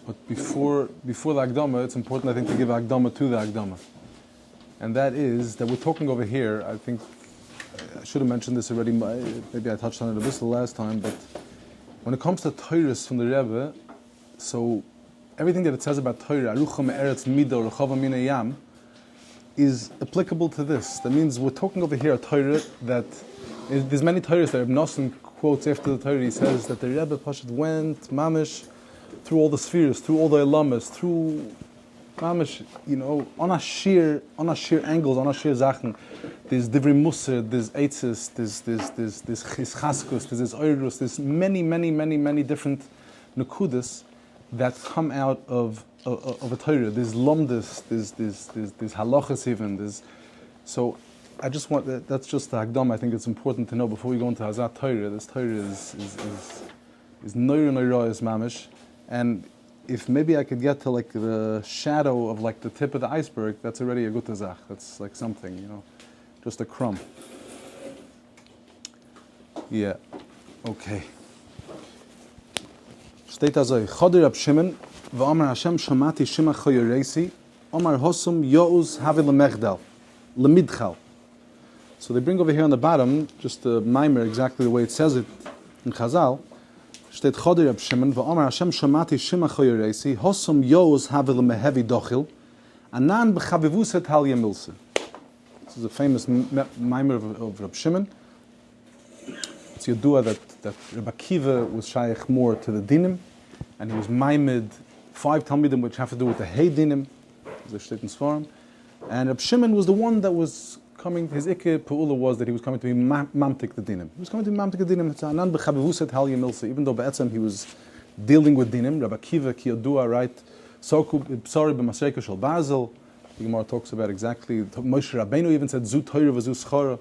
But before the Akdama, it's important, I think, to give Akdama to the Akdama. And that is that we're talking over here, I think, I should have mentioned this already, maybe I touched on it a bit the last time, but when it comes to Torahs from the Rebbe, so everything that it says about Torah, Arucha me'eretz mido, Rechava mina yam, is applicable to this. That means we're talking over here a Torah that, there's many Torahs that Ibn Nosson quotes after the Torah. He says that the Rebbe Pashat went, mamish, through all the spheres, through all the elamas, through mamish, on a sheer angles, on a sheer zachen. There's divrei musar, there's eitzes, there's chischaskus, there's oirus, there's many different nukudas that come out of a Torah. There's lomdus, there's halachas even. So I just want that's just the Hagdam. I think it's important to know before we go into Hazat Torah. This Torah is noira is mamish, and if maybe I could get to like the shadow of like the tip of the iceberg, that's already a good zach. That's like something, just a crumb. Yeah. Okay. Steht also, Chodir Rab Shimon, v'amar Hashem shamati shima choyoresi, omar hosum yo'uz havi lemechdal, lemidchal. So they bring over here on the bottom, just the mimer, exactly the way it says it in Chazal. Steht Chodir Rab Shimon, v'amar Hashem shamati shima choyoresi, hosum yo'uz havi lemehevi dochil, anan b'chavivuset hal yemilse. This is a famous mimer of Rab Shimon. It's Yadua that Rabbi Akiva was shaykh more to the dinim, and he was maimed 5 talmidim which have to do with the hey dinim, the Shteit in Sfarim. And Rab Shimon was the one that was coming, his ikke pu'ula was that he was coming to be mamtik the dinim. He was coming to be mamtik the dinim. It's anan b'chavivuset hal yemilse. Even though be'etzem he was dealing with dinim, Rabbi Akiva ki Yadua, right? Soku b'sari b'masreika shel Basil. The Gemara talks about exactly. Moshe Rabbeinu even said zu Torah v'zu schara.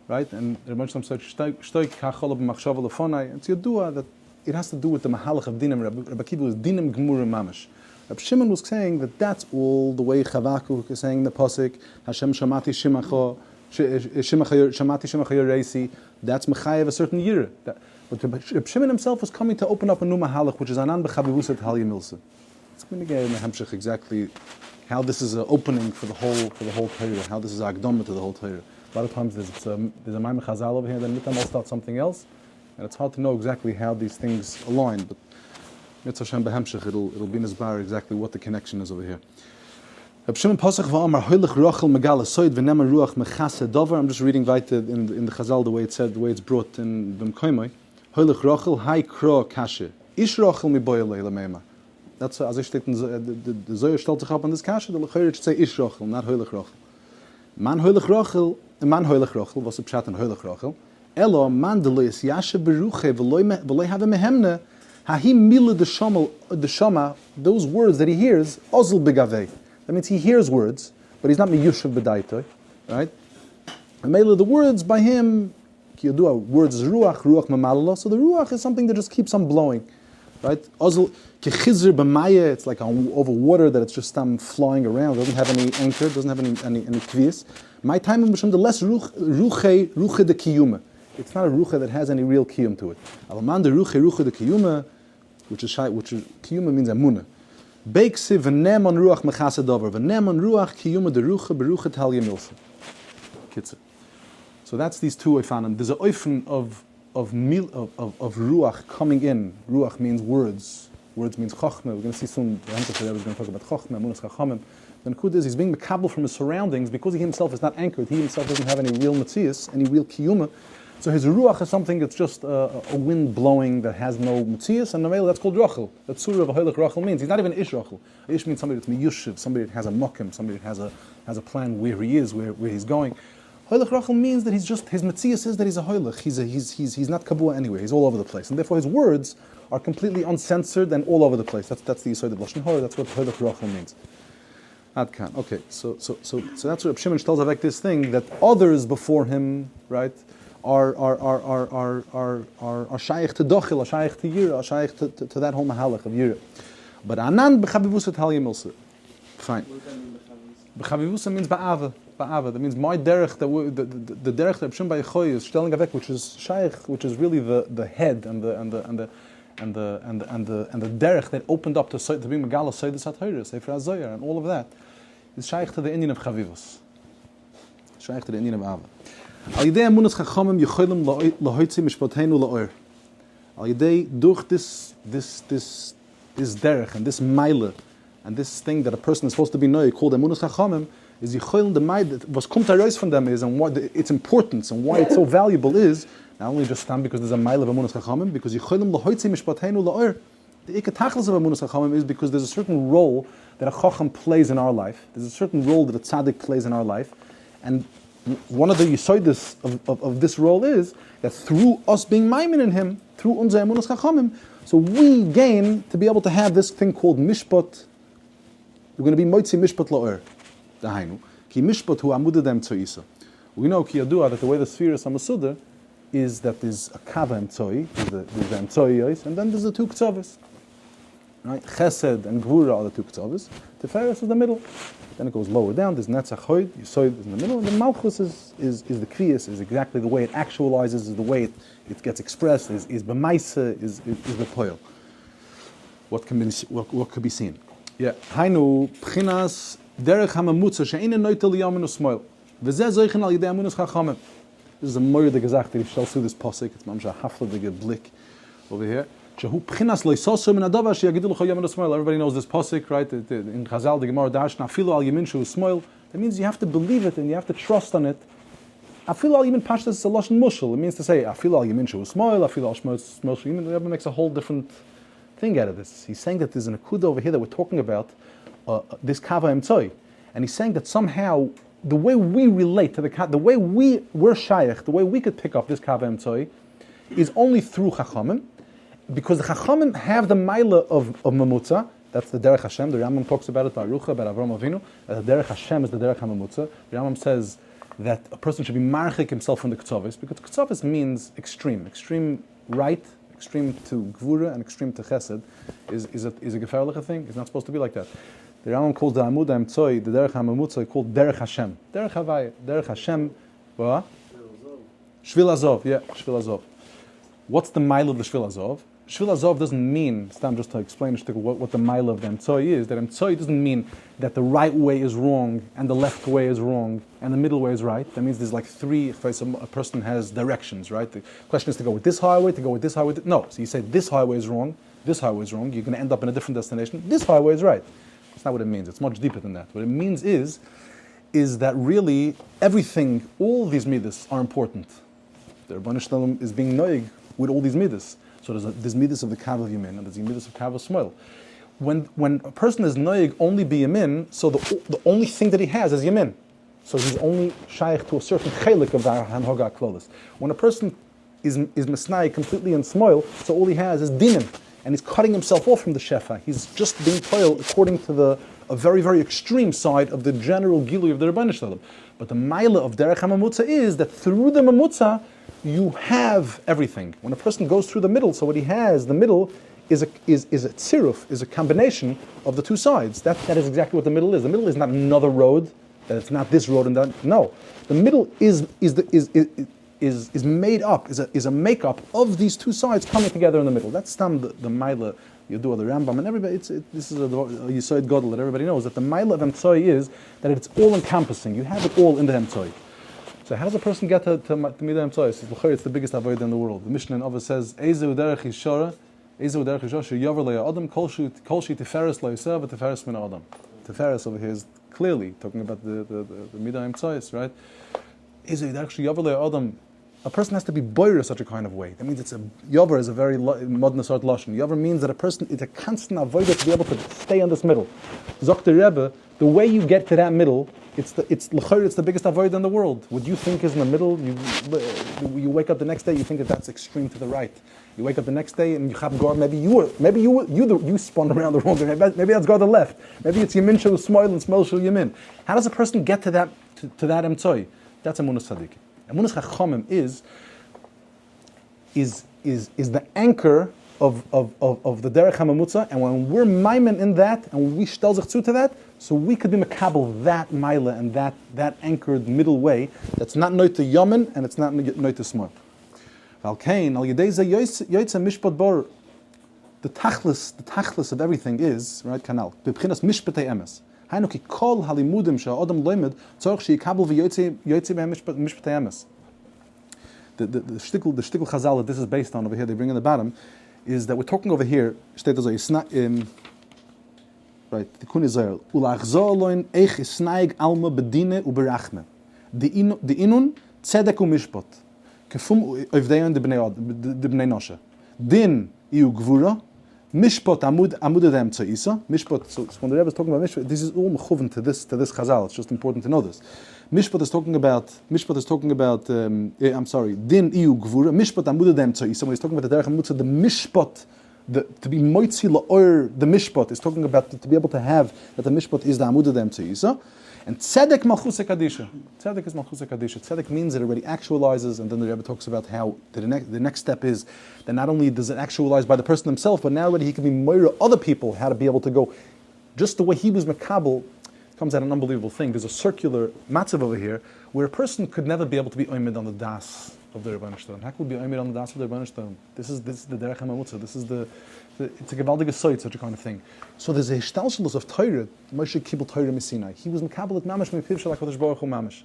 Right, and the Rebbe said, "Shtoik kachol b'machshava lefonai." It's Yadua that it has to do with the mahalach of dinim. Rabbi Akiva was dinim gemurim mamash. Rabbi Shimon was saying that that's all the way Chavakuk is saying in the pasuk. Hashem shamati shimacho, shamati shimacho yoreisi. That's mechayev a certain year. But Rabbi Shimon himself was coming to open up a new mahalach, which is anan b'chavivusat hal yemilsa. It's going to get in the hemshech exactly how this is an opening for the whole Torah. How this is akdama to the whole Torah. A lot of times there's a Maimon Chazal over here, then Mitam will start something else, and it's hard to know exactly how these things align, but Mitzvah Hashem Behemshech, it'll be Nizbar exactly what the connection is over here. I'm just reading weiter in the Chazal the way it's said, the way it's brought in V'mkoimoi. Hoilich Rachel, hai kro kashe. Ish Rachel mi boyelei l'meima. That's as I state, the Zohar stellt sich up on this kashe, the Lechayr should say Ish Rachel, not Hoilich Rachel. Man Hoilich Rachel, was a pshat in Hoilich Rachel. Elo man de lois yashe beruche v'loy have a mehemne. Hahi mila the shama, those words that he hears, ozl begavei. That means he hears words, but he's not miyushav b'daitoi, right? And mainly the words by him, ki yadua, words is ruach mamalala. So the ruach is something that just keeps on blowing, right? Ozl ki chizr b'maya, it's like over water that it's just flying around. It doesn't have any anchor, doesn't have any kvias. My time in B'Shem, the less ruche de kiyuma. It's not a ruche that has any real kiyum to it. Alaman de ruche de kiyuma, which is kiyuma means emunah. Beiksi v'nem on ruach mechase dover. V'nem on ruach kiyuma de ruche beruche tal yemilse. Kitzer. So that's these two oifanim. There's an oifen of ruach coming in. Ruach means words. Words means chochmah. We're going to see soon. The Hamza today was going to talk about chochmah, emunas chachamim. The Nakud is he's being mekabel from his surroundings because he himself is not anchored. He himself doesn't have any real metzias, any real kiyuma. So his ruach is something that's just a wind blowing that has no metzias, and that's called rachel. That's surah of a hoilich rachel means. He's not even ish rachel. Ish means somebody that's miyushiv, somebody that has a mokim, somebody that has a plan where he is, where he's going. Hoilich rachel means that he's just, his metzias is that he's a hoilich. He's not kabua anywhere. He's all over the place, and therefore his words are completely uncensored and all over the place. That's the yisod of lashon hara. That's what hoilich rachel means. Adkan. Okay, so that's what Reb Shimon tells Avek this thing that others before him, right, are shaykh to dochil, are shaykh to yira, are shaykh to that whole mahalach of yira. But anan b'chavivusat hal yemilse. Fine. B'chavivusa means ba'ava. That means my derech, the derech that Reb Shimon Bar Yochai is telling Avek, which is shaykh, which is really the head and the derech that opened up to be Megala Seidus HaTorah, Sefer HaZoyar, and all of that is shaykh to the Indian of Chavivos, shaykh to the Indian of Ava. Al Yidei Emunas Chachamim Yecholim Lahoitzi Mishpateinu La'or. Al Yidei durch this derech and this maila and this thing that a person is supposed to be knowing called Emunas Chachamim is Yecholim the maila was kum tarois from them is and what its importance and why it's so valuable is not only just stand because there's a maila of Emunas Chachamim because Yecholim Lahoitzi Mishpateinu La'or. The ikatachlis of Emunas Chachamim is because there's a certain role that a Chacham plays in our life. There's a certain role that a tzaddik plays in our life, and one of the yisoidus of this role is that through us being maimin in him, through unser Emunas Chachamim, so we gain to be able to have this thing called mishpat. We're going to be moitzi mishpat la'or. Dahainu ki mishpat hu amudadem tzoisa. We know ki yadua that the way the sphere is amasuda is that there's a kava emtzoi, there's the emtzoi, and then there's the two ktzavis. Right? Chesed and Gvura are the two ktzavis. Tiferes is the middle. Then it goes lower down. There's Netzach Hoyd, Yisoid is in the middle. And the Malchus is the Kriyas, is exactly the way it actualizes, is the way it gets expressed, is B'maisa, is the Poil. What could be seen? Yeah. Hainu, Pchinas, Derech HaMamutza, She'eine Neutel Yamin Usmoil. V'zeh Zoichen al Yidei Emunas Chachamim. This is a moyer de gesagt, that you shall see this posik. It's mamsha hafladige blick over here. Everybody knows this posik, right? In Chazal, the Gemara Dash, Afilu al Yamin Shu Smoil. That means you have to believe it and you have to trust on it. Afilu al Yamin Pashtas is a lashon mushal. It means to say Afilu al Yamin Shu Smoil, Afilu al Shmoil Shu Yamin. The Rebbe makes a whole different thing out of this. He's saying that there's an akuda over here that we're talking about this kava emtzoi, and he's saying that somehow the way we relate to the way we're shaykh, the way we could pick up this kava emtzoi, is only through chachamim. Because the Chachamim have the Maila of Mamutza, that's the Derech Hashem. The Rambam talks about it, Baruch, about Avram Avinu. The Derech Hashem is the Derech HaMamutza. The Rambam says that a person should be marchik himself from the Ketzovis, because Ketzovis means extreme right, extreme to Gvura, and extreme to Chesed, is a gefahrliche thing. It's not supposed to be like that. The Rambam calls the Amud HaMtzoi, the Derech HaMamutza, called Derech Hashem. Derech Havaya, Derech Hashem, what? Shvil Azov, yeah, Shvil Azov. What's the Maila of the Shvil Azov? Shvil Azov doesn't mean, just to explain what the mile of the Emtzoi is, that Emtzoi doesn't mean that the right way is wrong, and the left way is wrong, and the middle way is right. That means there's like three, if a person has directions, right? The question is to go with this highway, to go with this highway. No, so you say this highway is wrong, you're going to end up in a different destination, this highway is right. That's not what it means, it's much deeper than that. What it means is that really everything, all these midas are important. The Rebbeinu Shalom is being noig with all these midas. So there's midas of the kav of yamin, and there's midas of kav of shmuel. When a person is noig only be yamin, so the only thing that he has is yamin. So he's only shaykh to a certain chelik of the hanhoga klolis. When a person is mesnai completely in shmuel, so all he has is dinim, and he's cutting himself off from the shefa. He's just being toil according to a very, very extreme side of the general gilui of the Rebbeinu Shalom. But the maila of derech hamamutza is that through the mamutza, you have everything. When a person goes through the middle, so what he has, the middle is a tziruf, is a combination of the two sides. That is exactly what the middle is. The middle is not another road, that it's not this road and that. No, the middle is made up, is a makeup of these two sides coming together in the middle. That's the Maila you do of the Rambam, and everybody. This is a Yisoid Godel that everybody knows that the Maila of Emtzoi is that it's all encompassing. You have it all in the Emtzoi. So how does a person get to Midah Emtzoi? It's the biggest avoid in the world. The Mishnah in Avos says, Ezu derech yishara, sheyover le'ya adam, kol shi tiferes le'yoseh, v'tiferes min adam. Tiferes over here is clearly talking about the Midah Emtzoi, right? Ezu derech sheyover le'ya adam. A person has to be boyer such a kind of way. That means yover is a very modern sort of lashon. Yover means that a person is a constant avoider to be able to stay on this middle. Zok the Rebbe, the way you get to that middle, it's the biggest avoid in the world. What you think is in the middle, you wake up the next day, you think that's extreme to the right. You wake up the next day and you have gar. Maybe you spun around the wrong way. Maybe that's gar the left. Maybe it's yamin shel smoil and smoil shel yamin. How does a person get to that emtzoi? That's emunas tzaddik. Emunas chachamim is the anchor of the derech hamamutza, and when we're maimen in that, and we shtel zich zu to that, so we could be makabel that maila and that anchored middle way that's not noit to yamin and it's not noit to smart. Valkain al yedei ze yoytze mishpat bor the tachlis of everything is, right, kanal, b'bchinas mishpatei emes. Hainu ki kol halimudim she'adam loimed tzorich she'yikabel v'yotzi behem mishpatei emes. The shtickle chazal that this is based on over here, they bring in the bottom, is that we're talking over here, steht also, right, Tikkun Israel, ulachzor loin eich isnaig alma bedine uberachme. The inun tzedek umishpat. Kefum oivdeyon de bnei noshe. Din iu gvura, mishpat amudadem tza'isa. Mishpat, so when the Rebbe is talking about mishpat, this is all mechuven to this chazal. It's just important to know this. Mishpat is talking about, I'm sorry, din iu gvura, mishpat amudadem tza'isa. When he's talking about the derech hamutza, the mishpat, to be moitzi la'or, the mishpat is talking about to be able to have that the mishpat is the amudadem tza'isa. And tzedek malchus kadisha. Tzedek is malchus kadisha. Tzedek means it already actualizes, and then the Rebbe talks about how the next step is that not only does it actualize by the person himself, but now already he can be moira other people how to be able to go. Just the way he was makabel comes out an unbelievable thing. There's a circular matzav over here where a person could never be able to be oimid on the das of the Rebbeinu Shalom. How could we be oimid on the das of the Rebbeinu Shalom? This is the derech hamamutza. This is it's a gewaldige soit, such a kind of thing. So there's a hishtalshelus of Torah. Moshe kibbel Torah misinai. He was mekabel at mamash mepiv shel HaKadosh Baruch Hu mamash,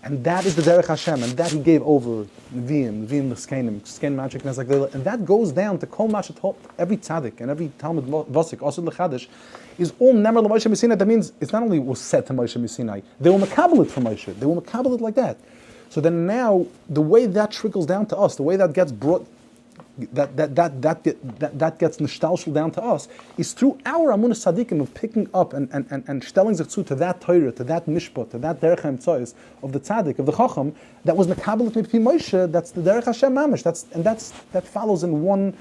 and that is the derech Hashem, and that he gave over Nevi'im l'skenim magic nezak, and that goes down to kol mashat every tzaddik and every Talmud Vasik Asud l'chadash is all nemer l'Moshe misinai. That means it's not only was said to Moshe misinai, they were mekabel it from Moshe. They were mekabel it like that. So then now the way that trickles down to us, the way that gets brought. That gets nishtalshel down to us is through our amunah sadikim of picking up and shtelling zechzu to that Torah, to that mishpat, to that derech haimtzois of the tzaddik, of the chacham that was mekabelet mipi Moshe. That's the derech Hashem mamish. That follows in one,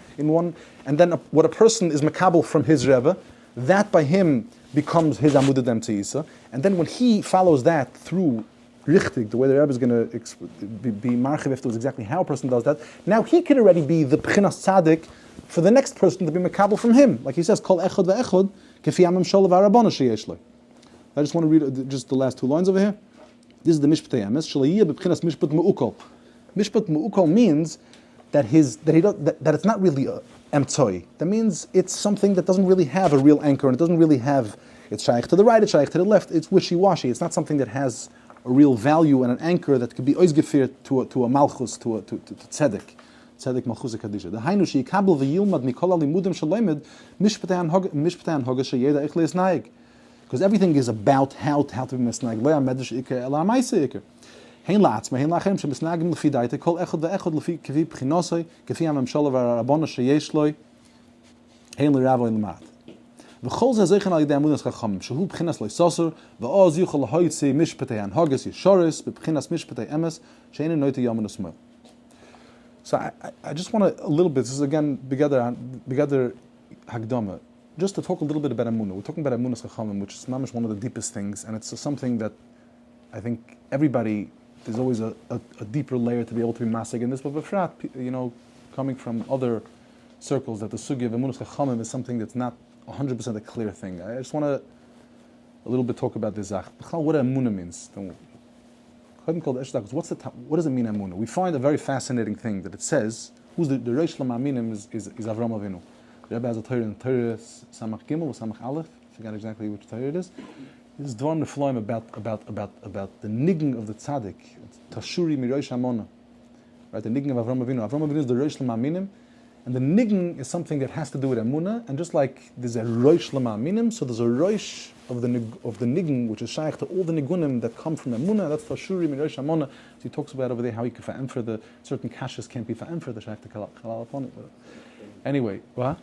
and then what a person is mekabel from his rebbe, that by him becomes his amudah dem tzisa, and then when he follows that through richtig, the way the Rebbe is going to be marchiv if it was exactly how a person does that. Now he could already be the pchinas tzaddik for the next person to be mekabel from him. Like he says, kol echod ve'echod kefi amim shol v'arabona sheyesh lo. I just want to read just the last two lines over here. This is the mishpatei emes shleiyah b'pchinas mishpat me'ukol. Mishpat me'ukol means that it's not really a emtzoi. That means it's something that doesn't really have a real anchor, and it doesn't really have, it's shaykh to the right, it's shaykh to the left, it's wishy-washy. It's not something that has a real value and an anchor that could be oizgefir to a malchus, to tzedek malchus kadisha. The hainu sheikabel v'yilmad mikol alimudim shaloimed mishpatei anhoga sheyeda ich leisnaig, because everything is about how to be misnaig. Lo yamedrash iker ela ma'aseh iker. Hein la'atzma, hein la'achem shemisnagim lefi daita kol echad ve'echad lefi kevi b'chinosoi kefi hamamshala v'arabona sheyesh lo hein l'ravo in l'mat. V'chol ze zeichen al yidei amudas chacham shehu b'chinas loisoser v'oz yuchol hoytzi mishpatei anhogas yishoris b'chinas mishpatei emes she'einu noite yamun usmel. So I just want to a little bit. This is again begader hagdama. Just to talk a little bit about Emunah. We're talking about Emunas Chachamim, which is mamish one of the deepest things, and it's something that I think everybody, there's always a deeper layer to be able to be masig in this, but b'frat, coming from other circles, that the sugi of Emunas Chachamim is something that's not 100% a clear thing. I just want to a little bit talk about this. What Emunah means. What does it mean, Emunah? We find a very fascinating thing that it says, who's the Reish Lamaminim is Avram Avinu. The Rebbe has a Torah in Torah Samach Gimel or Samach Aleph. I forgot exactly which Torah it is. This is Dvar Nefloim about the nigging of the tzaddik. Tashuri mirosh Amona. Right, the nigging of Avram Avinu. Avram Avinu is the Reish Lamaminim, and the nigging is something that has to do with Emunah. And just like there's a Reish Lamaminim, so there's a Reish of the nigging, which is shaykh to all the nigunim that come from Emunah. That's Tashuri mirosh Amona. So he talks about over there how he can fa'em for the certain kashas can't be fa'em for the shaykh to kalal upon it. Anyway, what?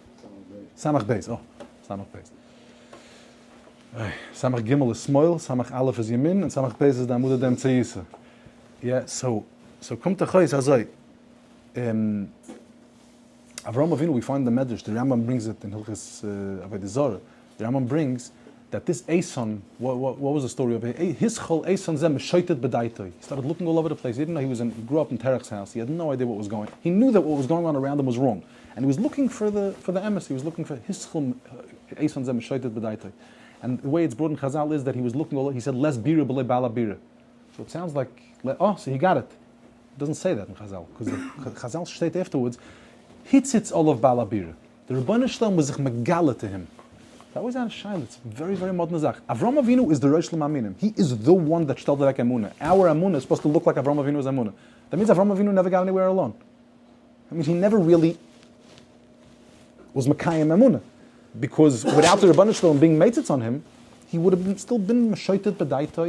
Samach Beis. Oh, Samach Beis. Samach Gimel is Shmuel, Samach Aleph is Yamin, and Samach Beis is the Amudah Dem Tzeisa. Yeah, so come to Chayis Hazai. Avram Avinu, we find the Medrash, the Rambam brings it in Hilchis Avodah Zarah. The Rambam brings that this Eson, what was the story of it? His chol Eson zem shoited b'daitoi. He started looking all over the place. He didn't know he grew up in Terech's house. He had no idea what was going on. He knew that what was going on around him was wrong. And he was looking for the emes. He was looking for his chol Eson zem shoited b'daitoi. And the way it's brought in Chazal is that he was looking all over. He said, less bira b'le bala bira. So it sounds like, so he got it. It doesn't say that in Chazal. Because the Chazal state afterwards, hitzitz olav bala bira. The Rebbeinu Shalom was megala to him. That was out of Shaila. It's very, very modern zach. Avram Avinu is the Rosh L'Maminim. He is the one that shtelted like Emunah. Our Emunah is supposed to look like Avram Avinu's Emunah. That means Avram Avinu never got anywhere alone. That means he never really was Mekayim Emunah. Because without the Rebbeinu Shalom being mated on him, he would have still been Meshoitet B'daito.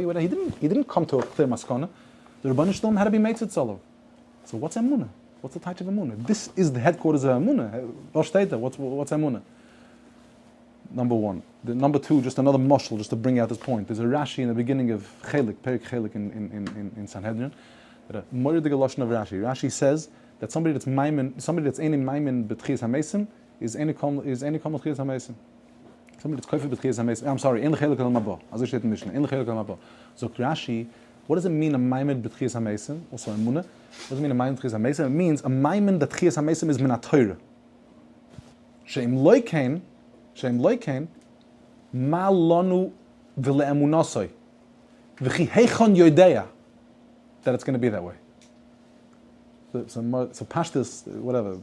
He didn't come to a clear maskana. The Rebbeinu Shalom had to be mated solo. So what's Emunah? What's the type of Emunah? This is the headquarters of Emunah. What's Emunah? Number one. Number two, just another mushal, just to bring out this point. There's a Rashi in the beginning of Chelik, Perik Chelik in Sanhedrin, that a Morid Lashon of Rashi. Rashi says that somebody that's any maimin betchias hamesim is any kom betchias hamesim. Somebody that's koifer betchias hamesim. I'm sorry, in Chelik al Mabah. As I said in Mishnah, in Chelik al Mabah. So Rashi, what does it mean a maimin betchias hamesim? Also in Munah. What does it mean a maimin betchias hamesim? It means a maimin that betchias hamesim is min haTorah. She'im loikein, ma lonu v'le'emunasoi, v'chi heichon yodeya, that it's going to be that way. So pashtus, whatever,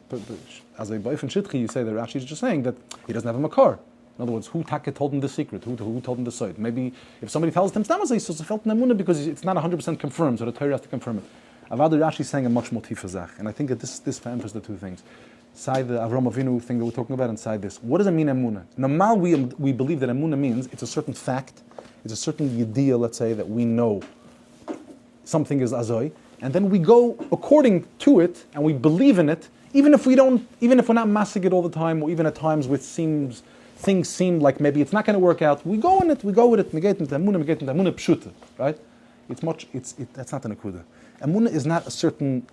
as a boif and shitchi, you say that Rashi is just saying that he doesn't have a makar. In other words, who told him the secret? Who told him the side? Maybe if somebody tells him, he's supposed to felt in emunah because it's not 100% confirmed, so the Torah has to confirm it. Avada Rashi is saying a much more tifa zach, and I think that this emphasizes the two things. Side the Avram Avinu thing that we're talking about, and side this. What does it mean, emunah? Normal, we believe that emunah means it's a certain fact, it's a certain yediyah, let's say, that we know something is azoi, and then we go according to it, and we believe in it, even if we're not massing it all the time, or even at times with things seem like maybe it's not going to work out. We go in it, we go with it. Megeit into emunah pshuta, right? That's not the nekuda. Emunah is not a certain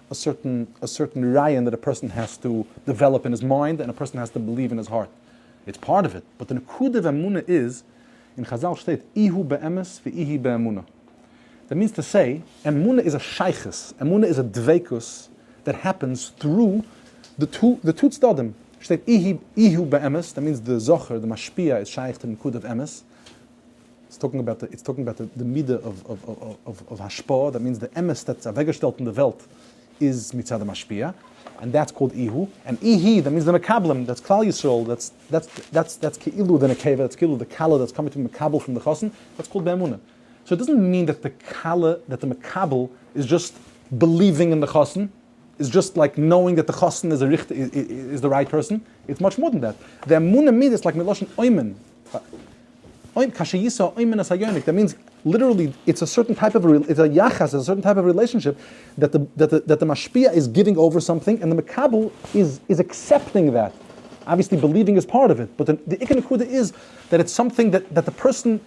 rayon that a person has to develop in his mind and a person has to believe in his heart. It's part of it. But the nekuda of emunah is, in Chazal state, ihu be'emes v'ihi be'emunah. That means to say, emunah is a shaychus. Emunah is a dveikus that happens through the two tzdadim. State ihu be'emes. That means the zocher, the mashpia, is shaykh to the nekuda of emes. It's talking about the midah of hashpah. That means the emes that's avegestelt in the welt is mitzad mashpia, and that's called ihu. And ihi, that means the mekablim. That's klal yisrael. That's keilu the nekeva. That's keilu the kala that's coming to mekabel from the chosin. That's called be'emunah. So it doesn't mean that the kala, that the mekabel is just believing in the chosin, is just like knowing that the chosin is the right person. It's much more than that. The emunah means it's like miloshin oimen. That means literally it's a certain type of it's a yachas, a certain type of relationship that the mashpia is giving over something, and the mekabel is accepting that. Obviously, believing is part of it, but the ikar nekuda is that it's something that the person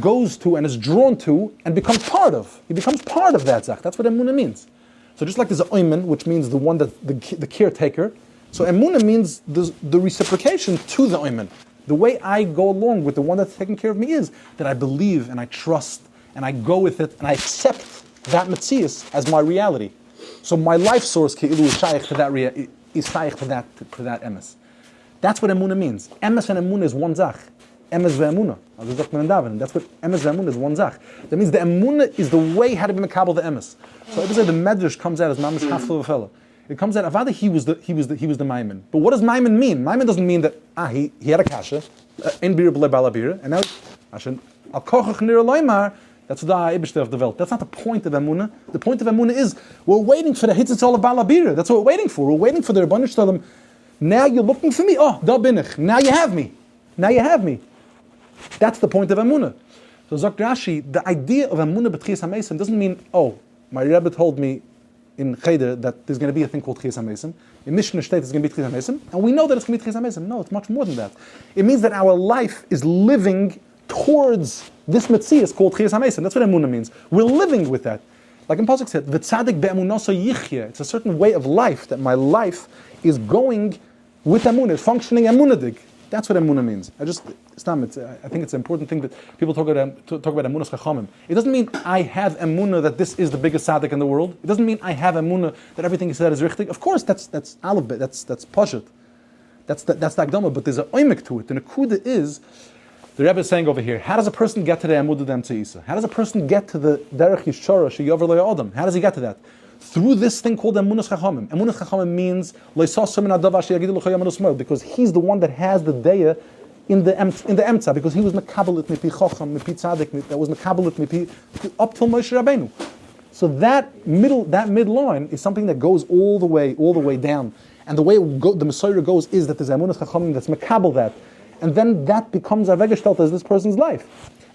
goes to and is drawn to and becomes part of. He becomes part of that zach. That's what emunah means. So just like there's a oimen, which means the one that the caretaker. So emunah means the reciprocation to the oimen. The way I go along with the one that's taking care of me is that I believe and I trust and I go with it and I accept that metzias as my reality. So my life source keilu is shaykh to that emes. That's what emunah means. Emes and emunah is one zach. Emes ve'emunah. That's what emes ve'emunah is, one zach. That means the emunah is the way how to be mekabel the emes. So I would say the medrash comes out as mamish hafel v'fela. It comes out, Avada, he was the Maimin. But what does Maimin mean? Maimin doesn't mean that he had a kasha, in bir b'le balabir, and now al kochach nir loymar. That's the ibishter of the welt. That's not the point of emunah. The point of emunah is we're waiting for the hitzitzol of balabir. That's what we're waiting for. We're waiting for the Rebbeinu Shalom. Now you're looking for me. Oh, da bin ich. Now you have me. That's the point of emunah. So Zok Rashi, the idea of emunah b'tchias hamesim doesn't mean, oh, my Rebbe told me in Cheder that there's going to be a thing called Tchias HaMesim. In Mishnah State there's going to be Tchias HaMesim, and we know that it's going to be Tchias HaMesim. No, it's much more than that. It means that our life is living towards this metzias called Tchias HaMesim. That's what emunah means. We're living with that. Like in Pasuk said, V'tzadik be'emunaso yichya. It's a certain way of life, that my life is going with emunah, it's functioning emunadig. That's what emunah means. I think it's an important thing that people talk about emunah's chachamim. It doesn't mean I have emunah that this is the biggest tzaddik in the world. It doesn't mean I have emunah that everything he said is richtig. Of course, that's aleph bet. That's pashat. That's the akdama. But there's an oimik to it. The nekuda is the Rebbe is saying over here. How does a person get to the emunah dem tzeisa? How does a person get to the derech yishara sheyover lo adam? How does he get to that? through this thing called Emunah Chachamim. Emunah Chachamim means because he's the one that has the daya in the emtza, because he was mekabelit mipi chacham, mipi tzaddik, that was mekabelit mipi up till Moshe Rabbeinu. So that midline is something that goes all the way down. And the way the Messiah goes is that there's Emunah Chachamim that's mekabel that. And then that becomes Avegeshtelta as this person's life.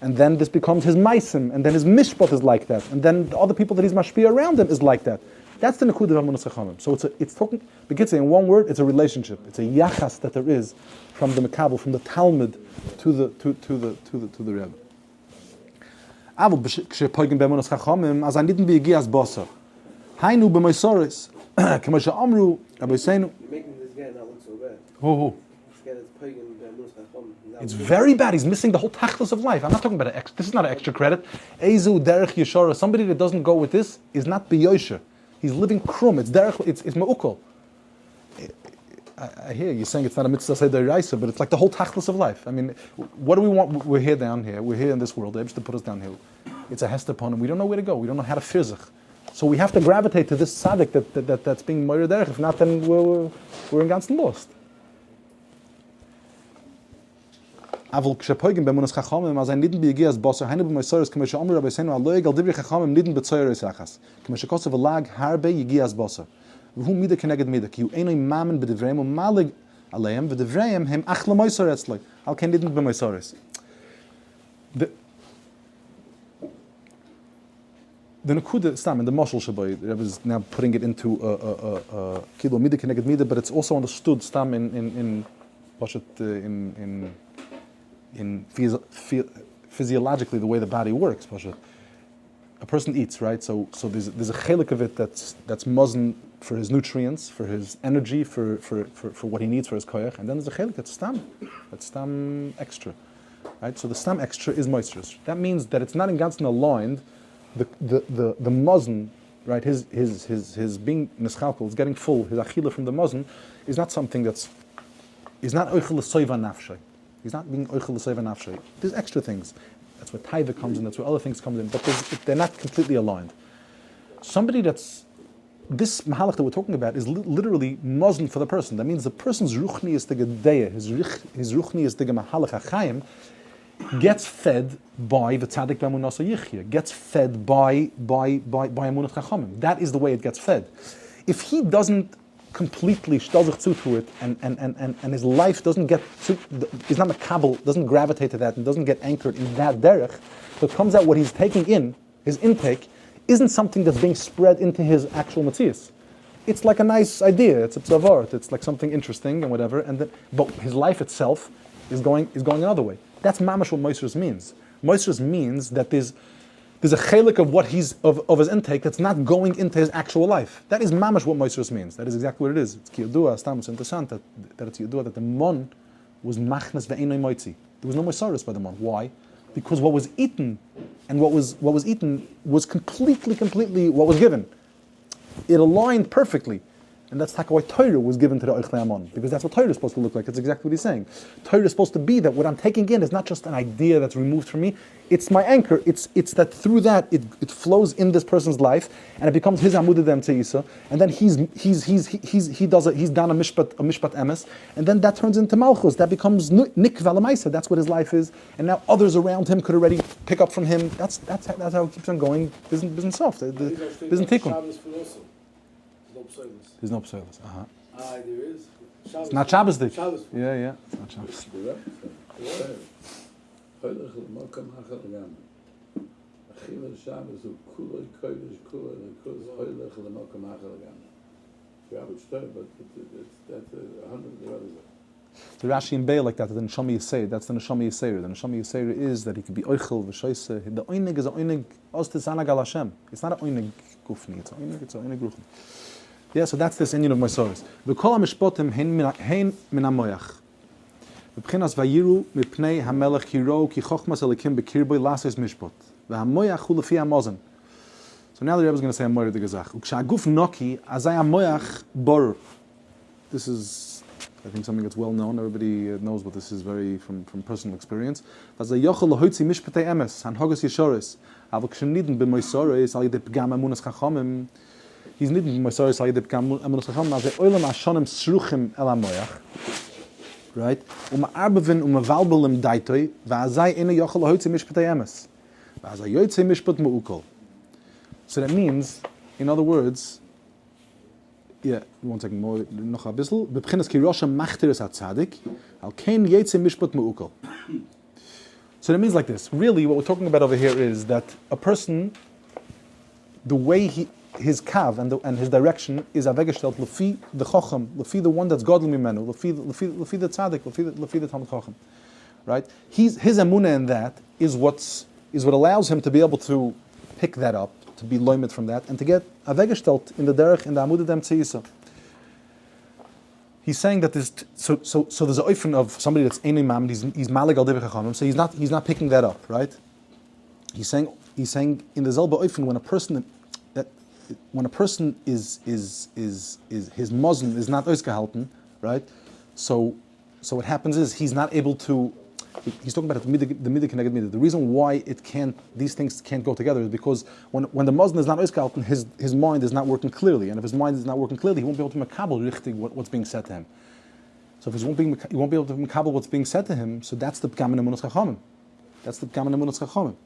And then this becomes his maisim, and then his mishpat is like that. And then the other people that he's mashpia around him is like that. That's the Nekuda of Emunah Chachamim. So it's talking, Bekitze, in one word, it's a relationship. It's a yachas that there is from the Mekabel, from the Talmud to the Rebbe. Avol k'shepoigim be'emunah chachamim, as I didn't be a gias bosa. Hainu b'moisoris, k'moshe amru, Rabbi Seinu. You're making this guy not look so bad. Who? This guy that's poigim be'emunah chachamim. It's very bad. He's missing the whole tachlis of life. I'm not talking about this is not an extra credit. Ezu derech yeshara. Somebody that doesn't go with this is not b'yosher. He's living krum. It's derech. It's ma'ukol. I hear you saying it's not a mitzvah say deraisa, but it's like the whole tachlis of life. I mean, what do we want? We're here down here. We're here in this world. They have to put us down here. It's a hester upon him. We don't know where to go. We don't know how to firzach. So we have to gravitate to this tzaddik that's being moira derech. If not, then we're in ganzen lost. Avol k'shepoigim be'emunas chachamim, as I didn't be a gias boser, hainu b'moisoros k'moshe amru Rabbi Seinu aloy gal divri chachamim didn't betzoyeres achas. K'moshe kosev alag harbe yigias boser. V'hu mida keneged mida, ki hu einoi mamen b'divreim u'malig aleim, v'divreim hem ach l'moisor etzloi. Al ken didn't b'moisoros. The nekuda stam in the moshel shaboy, the Rebbe is now putting it into kilo mida keneged mida, but it's also understood stam in physiologically the way the body works. A person eats, right? So there's a chelik of it that's muzzin for his nutrients, for his energy, for what he needs for his koyach, and then there's a chelik that's stam extra, right? So the stam extra is moisturous. That means that it's not in ganzen aligned. The muzzin, right? His being nischalkel is getting full. His achila from the muzzin is not something is not oichel l'soiva nafshay. He's not being oichel l'soiva nafshay. There's extra things. That's where taiva comes in. That's where other things come in. But they're not completely aligned. Somebody this mahalach that we're talking about is literally muzzin for the person. That means the person's ruchni is the gedeya, his ruchni is the mahalach hachayim, gets fed by the tzaddik b'emunah yichya, gets fed by emunah chachamim. That is the way it gets fed. If he doesn't completely shtalzich to it, and his life doesn't get to, he's not makabel, doesn't gravitate to that, and doesn't get anchored in that derech, so it comes out what he's taking in, his intake, isn't something that's being spread into his actual matzias. It's like a nice idea, it's a psavart, it's like something interesting and whatever, but his life itself is going another way. That's mamash what moisturous means. Moisturous means that there's a chelik of what of his intake that's not going into his actual life. That is mamash what moisturous means. That is exactly what it is. It's ki yodua, stam, it's interessant that it's yodua that the mon was machnas ve'enoi moitzi. There was no moisturous by the mon. Why? Because what was eaten and what was eaten was completely what was given. It aligned perfectly. And that's why Torah was given to the Oichlei Amon, because that's what Torah is supposed to look like. That's exactly what he's saying. Torah is supposed to be that what I'm taking in is not just an idea that's removed from me. It's my anchor. It's that through that it flows in this person's life, and it becomes his amudah d'emtzeisa. And then he's done a mishpat emes, and then that turns into malchus. That becomes nik v'alamaisa. That's what his life is. And now others around him could already pick up from him. That's how it keeps on going. Business soft. Business tikkun. There's no pseudos. There is. It's not Shabbos day. Yeah. It's not Shabbos. The Rashi in Bay like that, the Neshama Yisayir, that's the Neshama Yisayir. The Neshama Yisayir is that he could be oichel, v'shoyse. The oinig is a oinig, os tisanag al Hashem. It's not a oinig gufni, it's a oinig ruchni. Yeah, so that's this Indian of Moisoris. V'kol ha-mishpotim hein min ha-moyach. V'bchinas vayiru mipnei ha-melech hiro ki chochmas elikim bekirboi lases mishpot. V'ha-moyach hu lefi ha-mozen. So now the Rebbe is going to say ha-moyach de gezach. U'ksha-aguf noki azay ha-moyach bor. This is, I think, something that's well known. Everybody knows what this is very from personal experience. V'azay yochel lohoitzi mishpotei emes, han-hogos yeshoris. Avol kshenidin b'moisoris al yedei p'gam emunas chachamim. he's nicht Moisaris Hayde Bekam Emunah Chacham, also Olam Ashonim Sruchim El HaMoyach, right? Arbevin Valbelim Daitoi, Va'azai Ene Yochel Hoitze Mishpatei Emes, Va'azai Yoitze Mishpat Mu'ukol. So that means, in other words, yeah, 1 second more, noch a bissel, Bebchinas ki Rosha Machteres HaTzadik, Al Kein Yoitze Mishpat Mu'ukol. So that means like this. Really, what we're talking about over here is that a person, the way his kav and his direction is avegestelt lefi the chacham, lefi the one that's godly mimenu, lefi the tzaddik, lefi the talmid chacham, right? His emunah in that is what allows him to be able to pick that up, to be loimed from that, and to get avegestelt in the derech in the amud dem tziyisa. He's saying that there's so there's a oifen of somebody that's ein imam, he's malig al devei chachamim, so he's not picking that up, right? He's saying in the zelba oifen when a person is his mazon is not ausgehalten, right? So what happens is he's not able to. He's talking about the midah connected midah. The reason why these things can't go together is because when the mazon is not ausgehalten, his mind is not working clearly, and if his mind is not working clearly, he won't be able to makabel richtig what's being said to him. So if he won't be able to makabel what's being said to him, so that's the Torah and Emunah chachamim. That's the Torah and Emunah chachamim.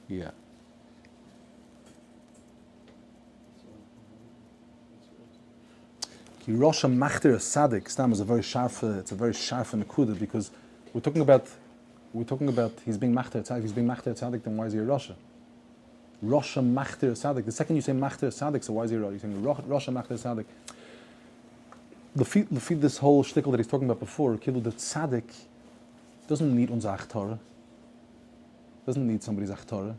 Yeah. Ki Rosh Machter Sadik Stam is a very sharp nekuda because we're talking about he's being Machter Sadik, then why is he a Rosh? Rosh Machter Sadik. The second you say Machter Sadik, so why is he a Rosh? You're saying Rosh Machter Sadik. The this whole shtickle that he's talking about before, Kilu the Sadik doesn't need unser Torah. Doesn't need somebody's Torah.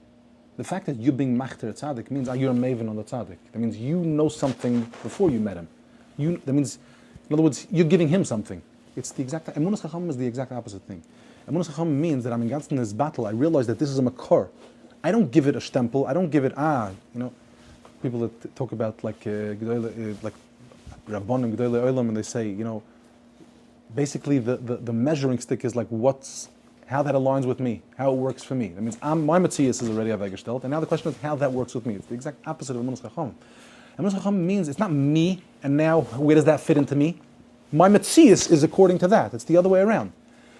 The fact that you being Machter Tzaddik means you're a maven on the Tzaddik. That means you know something before you met him. That means, in other words, you're giving him something. It's the exact. Emunah Chacham is the exact opposite thing. Emunah Chacham means that I'm engaged in this battle. I realize that this is a makor. I don't give it a stempel. I don't give it people that talk about like Rabbanim Gedolei Olam, and they say basically the measuring stick is like how that aligns with me, how it works for me. That means my Matthias is already avegestelt, and now the question is how that works with me. It's the exact opposite of Emunah Chacham. Emunah Chacham means it's not me, and now where does that fit into me? My Matthias is according to that. It's the other way around.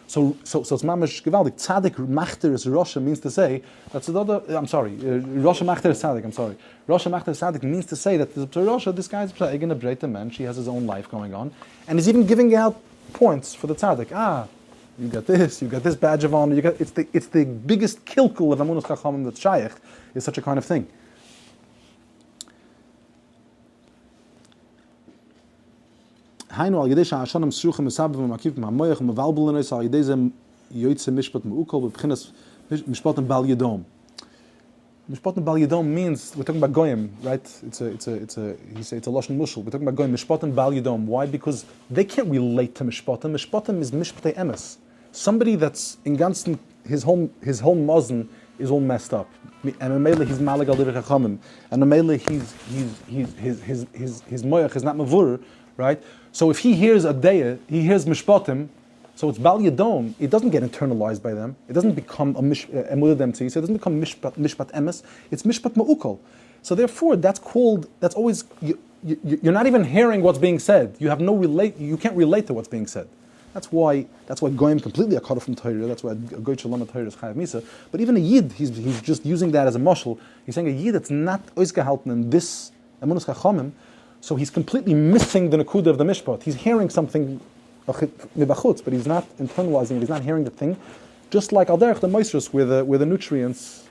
So it's mamash gevaldik. Tzadik machter is Rosh means to say that's another. I'm sorry, Rosh machter is tzadik. I'm sorry, Rosh machter is tzadik means to say that there's a Rosh. This guy's a breita man. She has his own life going on, and he's even giving out points for the tzadik. You got this badge of honor. It's the biggest kilkul of Emunah Chachamim that's shaykh is such a kind of thing. Hainu al yedei sha'ashanim sruchim mesabim u'makivim ha'moyach u'mevalbelenos al yedei zem yoytze mishpat mu'ukol b'bchinas mishpatim bal yedom. Mishpatim bal yedom means we're talking about goyim, right? It's a lashon mushal. We're talking about goyim mishpatim bal yedom. Why? Because they can't relate to mishpatim. Mishpatim is mishpatei emes. Somebody that's in Ganzen, his whole mazon is all messed up, and Amele he's malag al direch hachamim, and Amele his moyach is not mavur, right? So if he hears a deya, he hears mishpatim, so it's bal yadom. It doesn't get internalized by them. It doesn't become a emudah dem tziyis. It doesn't become mishpat emes. It's mishpat ma'ukol. So therefore, that's always you're not even hearing what's being said. You can't relate to what's being said. That's why goyim completely are cut off from Torah. That's why a goy shalom Torah is chayav misa. But even a yid, he's just using that as a mashal. He's saying a yid that's not oisgehalten in this emunah chachamim, so he's completely missing the nekuda of the mishpat. He's hearing something mibachutz, but he's not internalizing it. He's not hearing the thing. Just like al derech the moisrus, where the nutrients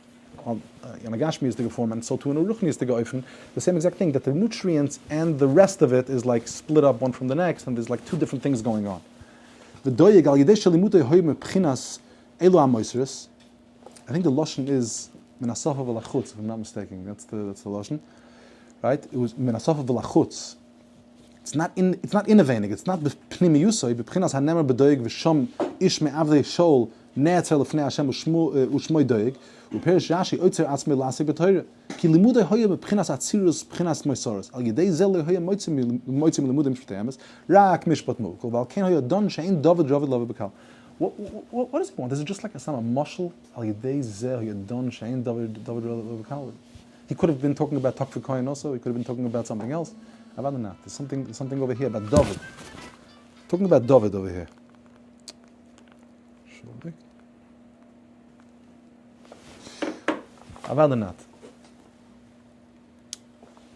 in a gashmi is the form, and so to an uruchni is the goifen, the same exact thing. That the nutrients and the rest of it is like split up one from the next, and there's like two different things going on. The doyeg al yedei shalimutei hoyim b'chinas elu hamoisrus. I think the lashon is minasafa v'lachutz, if I'm not mistaken. That's the lashon, right? It was minasafa v'lachutz. It's not innovating. It's not b'pnimi yusoi b'chinas hanemer b'doyeg v'shom ish me'avdei shol ne'atzer l'fnei Hashem u'shmoi doyeg u'perish Rashi oitzer atzmei l'asik b'toyre ki limudei hoyim b'chinas atzirus b'chinas moisoros al yedei zeh hoyim moitzim limudei mishpatei emes rak mishpat mu'ukol v'al ken hoyim don she'ein David ravid love b'kal. What does he want? Is it just like a mashal? Al yedei zeh yadon shein David Kal? He could have been talking about Takfir Kohen also. He could have been talking about something else. I'd rather not. There's something over here about David. Talking about David over here. I'd rather not.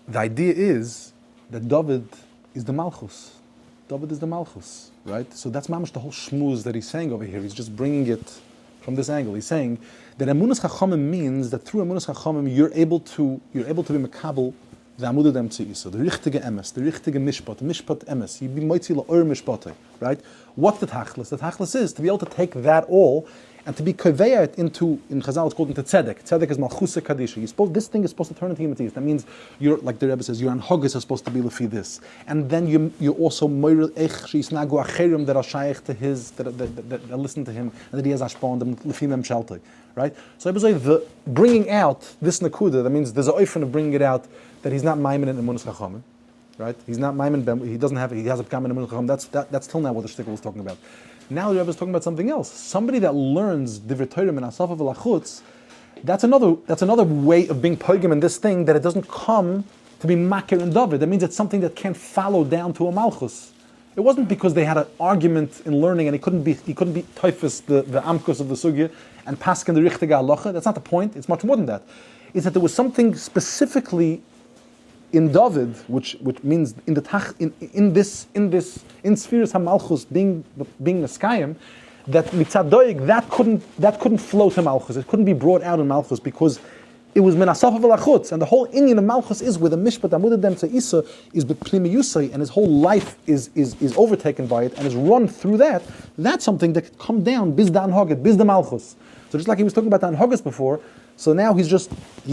The idea is that David is the Malchus. David is the Malchus, right? So that's mamash the whole shmooze that he's saying over here. He's just bringing it from this angle. He's saying that Emunas Chachamim means that through Emunas Chachamim you're able to be mekabel the Amudah Demtzeisa, the richtige emes, the richtige mishpat emes. You be moitzi la'or mishpatei, right? What's the tachlis? The tachlis is to be able to take that all and to be koveya it into, in Chazal it's called into tzedek. Tzedek is malchusa kadisha. This thing is supposed to turn into yematis. That means you're, like the Rebbe says, your anhogis are supposed to be lefi this, and then you also moirel ech sheisnagu acherim that are shaykh to his, that listen to him, and that he has ashpah on them lefi mem sheltei, right? So Rebbe says the bringing out this nakuda. That means there's a oifen of bringing it out that he's not maimin in emunas chachamim, right? He's not maimin. He doesn't have. He has a pgam in emunas chachamim. That's till now what the shtickle was talking about. Now the Rebbe is talking about something else. Somebody that learns divrei Torah min asafa v'lachutz, that's another way of being pogim in this thing, that it doesn't come to be makir and David. That means it's something that can't follow down to a malchus. It wasn't because they had an argument in learning and he couldn't be typhus the amkus of the sugya and paskin the richtige halacha. That's not the point. It's much more than that. It's that there was something specifically in David, which means in spheres hamalchus being neskayim, that mitzadoig that couldn't flow to malchus. It couldn't be brought out in malchus because it was min asafa v'lachutz, and the whole inyan of malchus is where the mishpat amudah demtzeisa is b'plimiyusay, and his whole life is overtaken by it and is run through that. That's something that could come down biz da anhoget, biz da malchus. So just like he was talking about the anhogas before. So now he's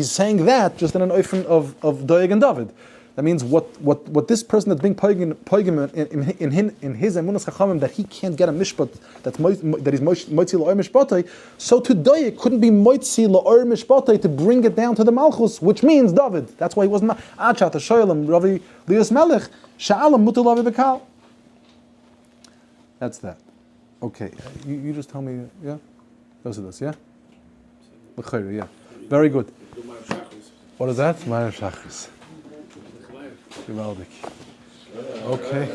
saying that just in an oifen of Doeg and David. That means what this person that's being poigim in his emunas chachamim, that he can't get a mishpat that he's moitzi la'or mishpatei. So to Doeg couldn't be moitzi la'or mishpatei to bring it down to the malchus, which means David. That's why he wasn't achat shoylam Ravi Lias Melech sha'alam mutal lavi bekal. That's that. Okay, you just tell me. Yeah, those are this. Yeah. Yeah, very good. What is that? Ma'ariv Shachris. Gewaldig. Okay.